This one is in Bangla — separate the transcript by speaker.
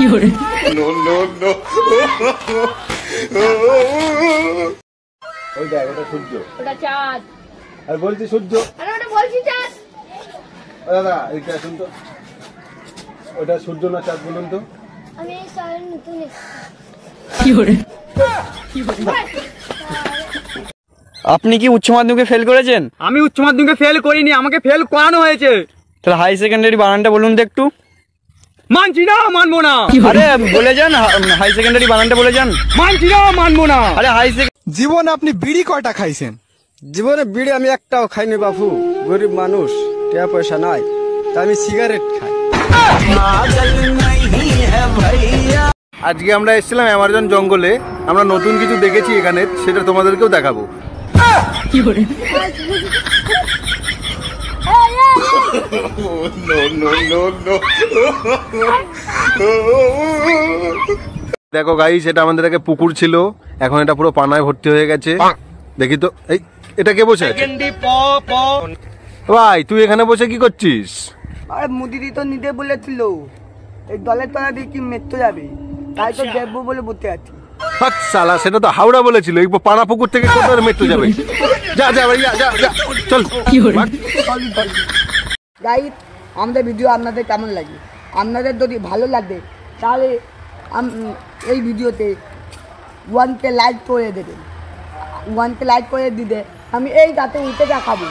Speaker 1: No no no. ওই দেখ ওটা সূর্য,
Speaker 2: ওটা চাঁদ।
Speaker 1: আর বলছি সূর্য,
Speaker 2: আরে ওটা বলছি চাঁদ।
Speaker 1: দাদা এইটা আসুন তো, ওটা সূর্য না চাঁদ বলুন তো?
Speaker 2: আমি এই শহরে নতুন
Speaker 3: আপনি কি উচ্চ মাধ্যমিকে ফেল করেছেন?
Speaker 4: আমি উচ্চ মাধ্যমিকে ফেল করিনি, আমাকে ফেল করানো হয়েছে।
Speaker 3: তাহলে হাই সেকেন্ডারি বানানটা বলুন তো একটু।
Speaker 4: মানছি না, মানবো না।
Speaker 3: আরে বলে যান, হাই সেকেন্ডারি বানানটা বলে যান।
Speaker 4: মানছি না, মানবো না।
Speaker 3: আরে হাই
Speaker 5: জীবনে আপনি বিড়ি কয়টা খাইছেন?
Speaker 6: জীবনে বিড়ি আমি একটাও খাইনি বাপু, গরিব মানুষ, টাকা পয়সা নাই, তাই আমি সিগারেট খাই।
Speaker 1: আজকে আমরা এসেছিলাম অ্যামাজন জঙ্গলে, আমরা নতুন কিছু দেখেছি এখানে, সেটা তোমাদেরকেও দেখাবো। দেখো গাইস, এটা আমাদের আগে পুকুর ছিল, এখন এটা পুরো পানায় ভর্তি হয়ে গেছে। দেখি তো, এই এটা কে বসে আছে? ভাই তুই এখানে বসে কি করছিস?
Speaker 6: আরে মুদিদি তো নিতে বলেছিল, এই দলের তলা দিয়ে কি মেট্রো যাবে, তাই তো দেখবো বলে বলতে আছি।
Speaker 1: সালা, সেটা তো হাওড়া বলেছিল, এই পানা পুকুর থেকে কোথায় মেট্রো যাবে? যা যা ভাই, যা যা চল।
Speaker 6: গাইস, আমাদের ভিডিও আপনাদের কেমন লাগে? আপনাদের যদি ভালো লাগে তাহলে এই ভিডিওতে 1K লাইক করে দেবেন। 1K লাইক করে দিলে আমি এই গাতে উঠে দেখাবো।